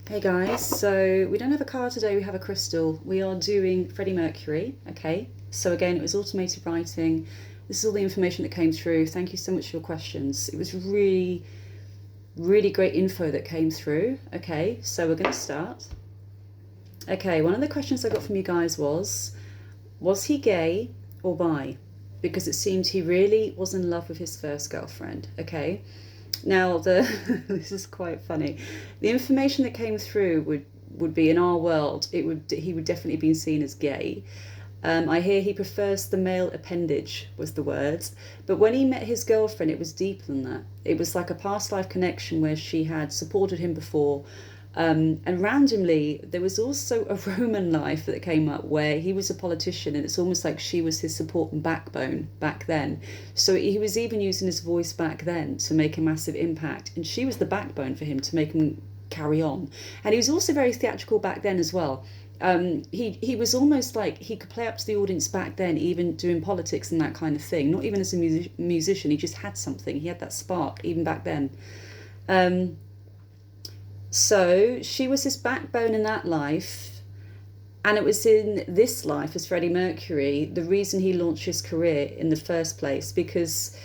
Hey guys, so we don't have a card today, we have a crystal. We are doing Freddie Mercury, okay? So again, it was automated writing. This is all the information that came through. Thank you so much for your questions. It was really, really great info that came through. Okay, so we're going to start. Okay, one of the questions I got from you guys was he gay or bi? Because it seemed he really was in love with his first girlfriend, okay? Now, this is quite funny. The information that came through would be in our world. He would definitely be seen as gay. I hear he prefers the male appendage was the words. But when he met his girlfriend, it was deeper than that. It was like a past life connection where she had supported him before. And randomly, there was also a Roman life that came up where he was a politician, and it's almost like she was his support and backbone back then. So he was even using his voice back then to make a massive impact, and she was the backbone for him to make him carry on. And he was also very theatrical back then as well. He was almost like he could play up to the audience back then, even doing politics and that kind of thing. Not even as a musician, he just had something. He had that spark even back then. So she was his backbone in that life, and it was in this life as Freddie Mercury the reason he launched his career in the first place, because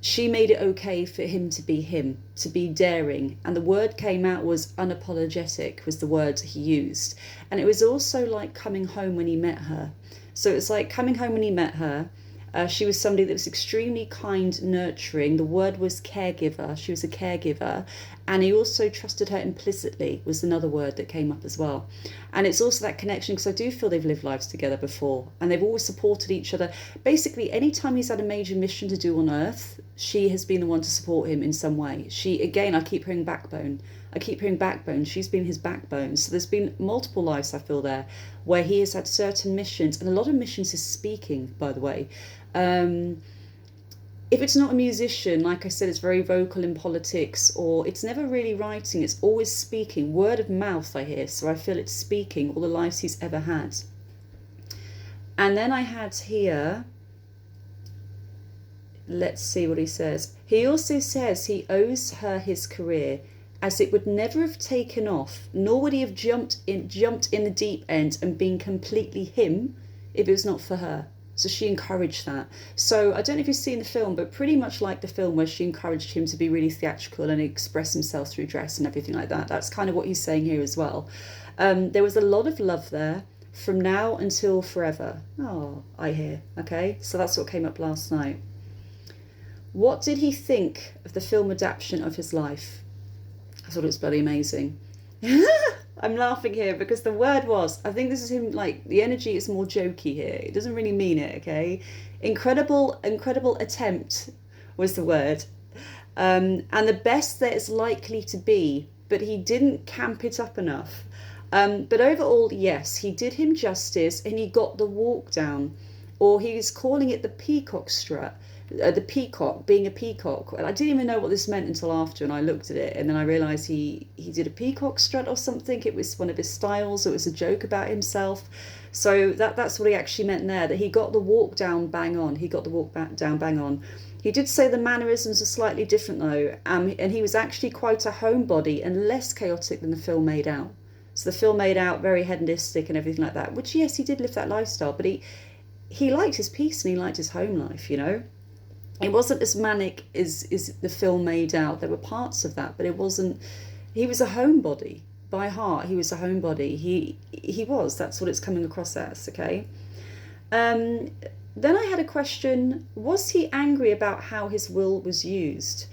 she made it okay for him, to be daring, and the word came out was unapologetic was the word he used. And it was also like coming home when he met her. So it's like coming home when he met her. She was somebody that was extremely kind, nurturing. The word was caregiver. She was a caregiver. And he also trusted her implicitly was another word that came up as well. And it's also that connection, because I do feel they've lived lives together before and they've always supported each other. Basically, anytime he's had a major mission to do on Earth, she has been the one to support him in some way. I keep hearing backbone. She's been his backbone. So there's been multiple lives, I feel, there where he has had certain missions. And a lot of missions is speaking, by the way. If it's not a musician, like I said, it's very vocal in politics, or it's never really writing, it's always speaking. Word of mouth, I hear. So I feel it's speaking all the lives he's ever had. And then I had here, let's see what he says. He also says he owes her his career, as it would never have taken off, nor would he have jumped in the deep end and been completely him if it was not for her. So she encouraged that. So I don't know if you've seen the film, but pretty much like the film where she encouraged him to be really theatrical and express himself through dress and everything like that. That's kind of what he's saying here as well. There was a lot of love there from now until forever. Oh, I hear. Okay, so that's what came up last night. What did he think of the film adaptation of his life? I thought it was bloody amazing. I'm laughing here because the word was, I think this is him, like, the energy is more jokey here. It doesn't really mean it, okay? Incredible attempt was the word. And the best that it's likely to be, but he didn't camp it up enough. But overall, yes, he did him justice, and he got the walk down, or he was calling it the peacock strut. The peacock, being a peacock. I didn't even know what this meant until after, and I looked at it, and then I realised he did a peacock strut or something. It was one of his styles, or it was a joke about himself. So that's what he actually meant there, that he got the walk down bang on. He did say the mannerisms are slightly different though, and he was actually quite a homebody and less chaotic than the film made out. So the film made out very hedonistic and everything like that, which, yes, he did live that lifestyle, but he liked his peace and he liked his home life, you know. It wasn't as manic as the film made out. There were parts of that, but it wasn't. He was a homebody by heart. He was a homebody. He was. That's what it's coming across as. Okay. Then I had a question. Was he angry about how his will was used?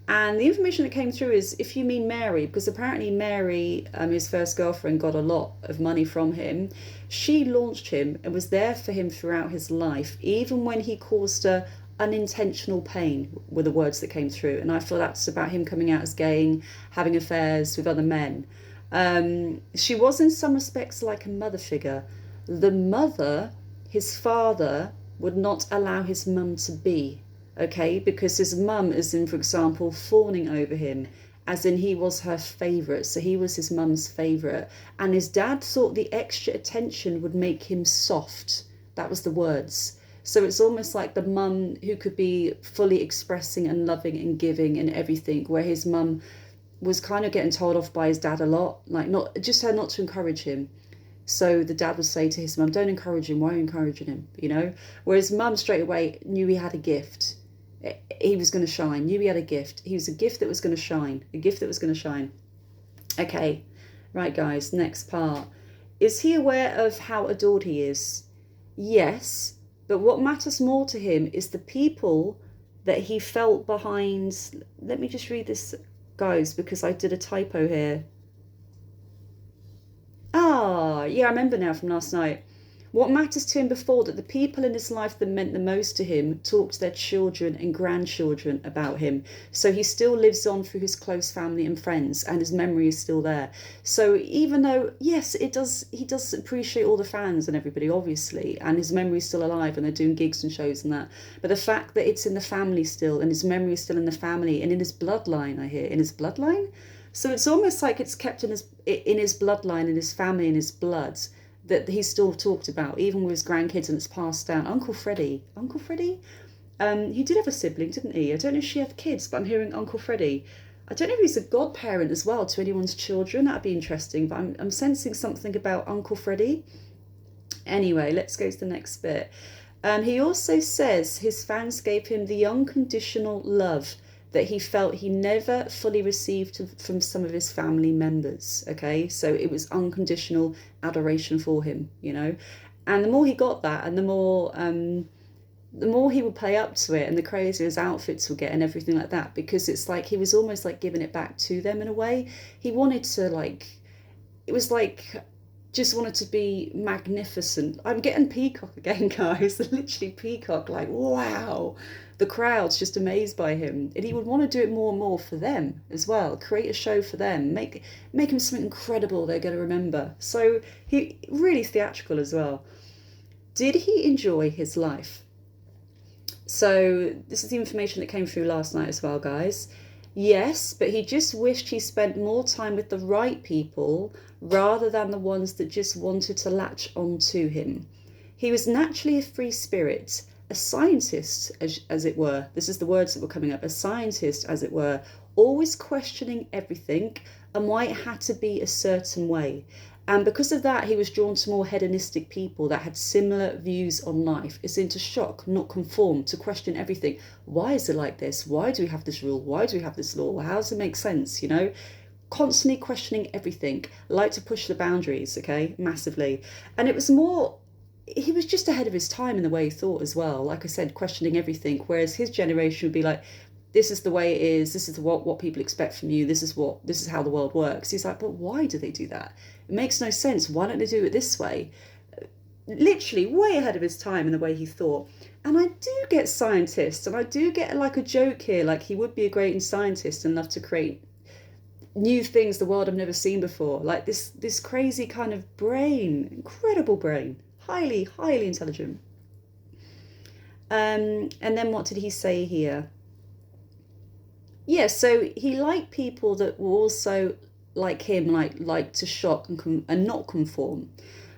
And the information that came through is, if you mean Mary, because apparently Mary, his first girlfriend, got a lot of money from him. She launched him and was there for him throughout his life, even when he caused her unintentional pain, were the words that came through. And I feel that's about him coming out as gay, having affairs with other men. She was in some respects like a mother figure. The mother, his father, would not allow his mum to be, okay, because his mum is in, for example, fawning over him, as in he was her favourite, so he was his mum's favourite. And his dad thought the extra attention would make him soft. That was the words. So it's almost like the mum who could be fully expressing and loving and giving and everything, where his mum was kind of getting told off by his dad a lot, like not just said not to encourage him. So the dad would say to his mum, don't encourage him, why are you encouraging him, you know? Whereas mum straight away knew he had a gift. He was going to shine, knew he had a gift. He was a gift that was going to shine, a gift that was going to shine. Okay, right guys, next part. Is he aware of how adored he is? Yes, but what matters more to him is the people that he felt behind. Let me just read this, guys, because I did a typo here. Ah, yeah, I remember now from last night. What matters to him before that the people in his life that meant the most to him talk to their children and grandchildren about him. So he still lives on through his close family and friends, and his memory is still there. So even though, yes, he does appreciate all the fans and everybody, obviously, and his memory is still alive and they're doing gigs and shows and that. But the fact that it's in the family still, and his memory is still in the family and in his bloodline, I hear, in his bloodline? So it's almost like it's kept in his bloodline, in his family, in his blood, that he's still talked about, even with his grandkids, and it's passed down. Uncle Freddie, he did have a sibling, didn't he? I don't know if she had kids, but I'm hearing Uncle Freddie. I don't know if he's a godparent as well to anyone's children. That'd be interesting, but I'm sensing something about Uncle Freddie. Anyway, let's go to the next bit. He also says his fans gave him the unconditional love that he felt he never fully received from some of his family members. Okay, so it was unconditional adoration for him, you know. And the more he got that, and the more he would play up to it, and the crazier his outfits would get and everything like that, because it's like he was almost like giving it back to them in a way. He wanted to, like, it was like, just wanted to be magnificent. I'm getting peacock again, guys. Literally peacock, like, wow. The crowd's just amazed by him. And he would want to do it more and more for them as well. Create a show for them. Make him something incredible they're going to remember. So he really theatrical as well. Did he enjoy his life? So this is the information that came through last night as well, guys. Yes, but he just wished he spent more time with the right people rather than the ones that just wanted to latch onto him. He was naturally a free spirit, a scientist, as it were. This is the words that were coming up. A scientist, as it were, always questioning everything and why it had to be a certain way. And because of that, he was drawn to more hedonistic people that had similar views on life. It's into shock, not conform, to question everything. Why is it like this? Why do we have this rule? Why do we have this law? How does it make sense, you know? Constantly questioning everything. Like to push the boundaries, okay? Massively. And it was more, he was just ahead of his time in the way he thought as well. Like I said, questioning everything. Whereas his generation would be like, this is the way it is. This is what people expect from you. This is how the world works. He's like, but why do they do that? It makes no sense. Why don't they do it this way? Literally way ahead of his time in the way he thought. And I do get scientists, and I do get like a joke here, like he would be a great scientist and love to create new things the world have never seen before. Like this crazy kind of brain, incredible brain, highly, highly intelligent. And then what did he say here? Yeah, so he liked people that were also like him, like to shock and not conform.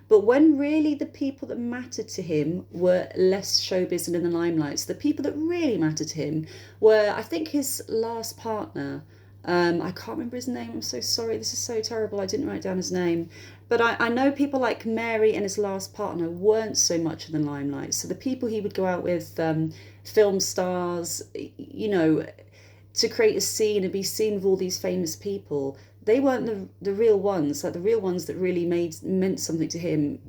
But when really the people that mattered to him were less showbiz and in the limelight, so the people that really mattered to him were, I think, his last partner. I can't remember his name. I'm so sorry. This is so terrible. I didn't write down his name. But I know people like Mary and his last partner weren't so much in the limelight. So the people he would go out with, film stars, you know, to create a scene and be seen with all these famous people, they weren't the real ones. Like the real ones that really meant something to him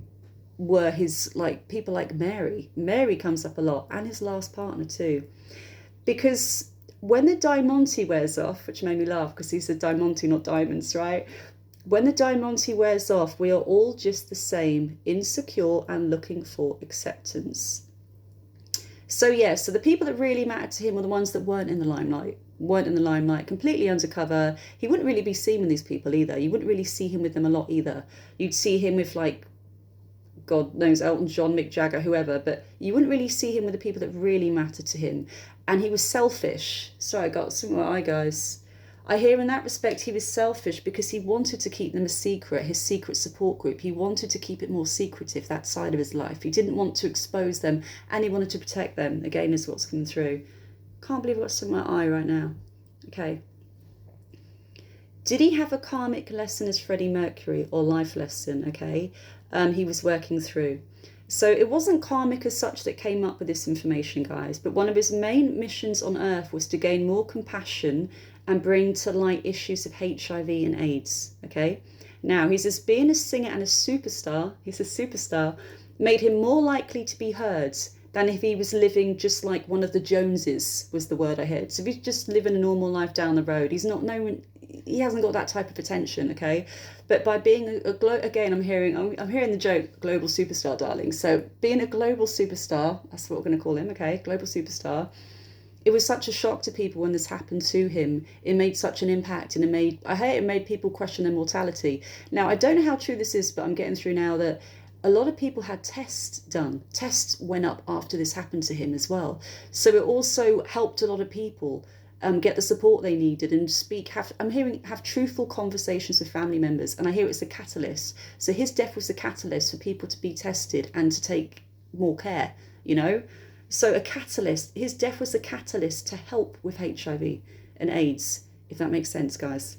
were his, like, people like Mary. Mary comes up a lot, and his last partner too. Because when the diamante wears off, which made me laugh because he said diamante, not diamonds, right? When the diamante wears off, we are all just the same, insecure and looking for acceptance. So yeah, so the people that really mattered to him were the ones that weren't in the limelight, completely undercover. He wouldn't really be seen with these people either. You wouldn't really see him with them a lot either. You'd see him with, like, God knows, Elton John, Mick Jagger, whoever, but you wouldn't really see him with the people that really mattered to him. And he was selfish. Sorry, I got some of my eye, guys. I hear in that respect he was selfish because he wanted to keep them a secret, his secret support group. He wanted to keep it more secretive, that side of his life. He didn't want to expose them, and he wanted to protect them, again, is what's coming through. Can't believe I've got some of my eye right now. Okay. Did he have a karmic lesson as Freddie Mercury, or life lesson? Okay, he was working through. So it wasn't karmic as such that came up with this information, guys, but one of his main missions on Earth was to gain more compassion and bring to light issues of HIV and AIDS. Okay, now he's as being a singer and a superstar, he's a superstar, made him more likely to be heard than if he was living just like one of the Joneses, was the word I heard. So if he's just living a normal life down the road, he's not known, he hasn't got that type of attention, okay? But by being again, I'm hearing the joke, global superstar, darling. So being a global superstar, that's what we're going to call him, okay? Global superstar. It was such a shock to people when this happened to him. It made such an impact, and it made people question their mortality. Now, I don't know how true this is, but I'm getting through now that a lot of people had tests done. Tests went up after this happened to him as well. So it also helped a lot of people get the support they needed and have truthful conversations with family members. And I hear it's a catalyst. So his death was a catalyst for people to be tested and to take more care, you know. So a catalyst, his death was a catalyst to help with HIV and AIDS, if that makes sense, guys.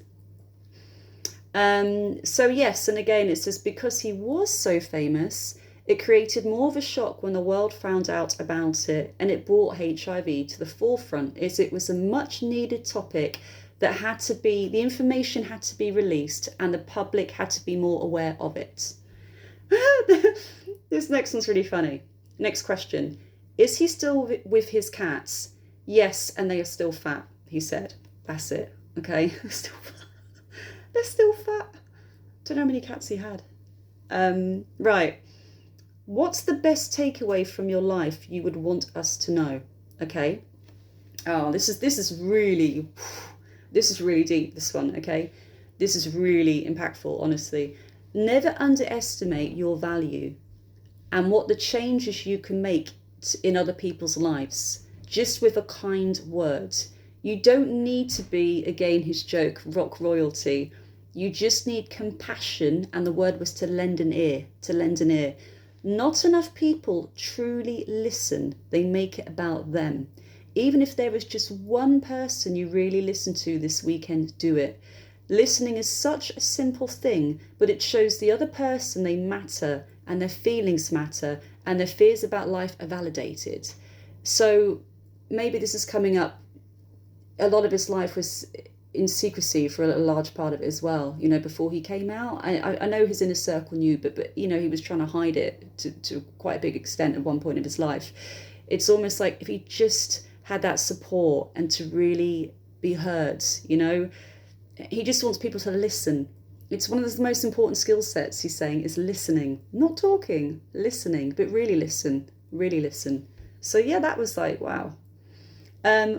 So yes, and again, it says because he was so famous, it created more of a shock when the world found out about it, and it brought HIV to the forefront, as it was a much needed topic that the information had to be released and the public had to be more aware of it. This next one's really funny. Next question. Is he still with his cats? Yes, and they are still fat, he said. That's it, okay? They're still fat. Don't know how many cats he had. Right. What's the best takeaway from your life you would want us to know? Okay. Oh, this is really deep, this one, okay? This is really impactful, honestly. Never underestimate your value and what the changes you can make in other people's lives, just with a kind word. You don't need to be, again, his joke, rock royalty. You just need compassion, and the word was to lend an ear, Not enough people truly listen. They make it about them. Even if there is just one person you really listen to this weekend, do it. Listening is such a simple thing, but it shows the other person they matter, and their feelings matter, and their fears about life are validated. So maybe this is coming up. A lot of his life was in secrecy for a large part of it as well, you know, before he came out. I know his inner circle knew, but you know, he was trying to hide it to quite a big extent at one point of his life. It's almost like if he just had that support and to really be heard, you know, he just wants people to listen. It's one of the most important skill sets, he's saying, is listening. Not talking, listening, but really listen. So yeah, that was like, wow.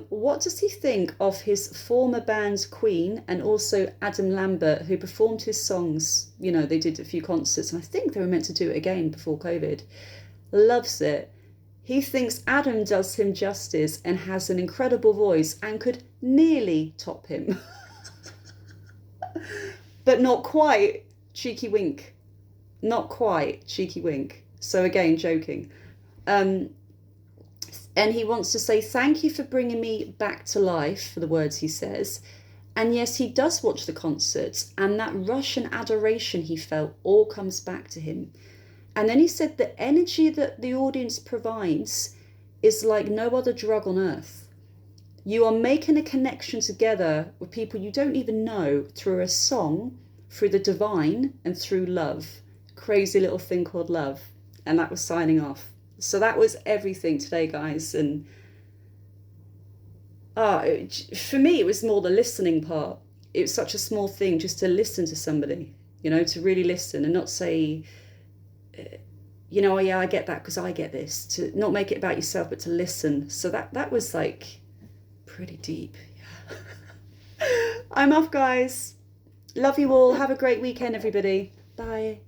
What does he think of his former band Queen and also Adam Lambert, who performed his songs? You know, they did a few concerts, and I think they were meant to do it again before COVID. Loves it. He thinks Adam does him justice and has an incredible voice and could nearly top him. But not quite. Cheeky wink. Not quite. Cheeky wink. So again, joking. And he wants to say, thank you for bringing me back to life, for the words he says. And yes, he does watch the concerts, and that rush and adoration he felt all comes back to him. And then he said the energy that the audience provides is like no other drug on earth. You are making a connection together with people you don't even know through a song, through the divine, and through love. Crazy little thing called love. And that was signing off. So that was everything today, guys. And for me, it was more the listening part. It was such a small thing just to listen to somebody, you know, to really listen and not say, you know, oh yeah, I get that because I get this. To not make it about yourself, but to listen. So that was like pretty deep. Yeah. I'm off, guys. Love you all. Have a great weekend, everybody. Bye.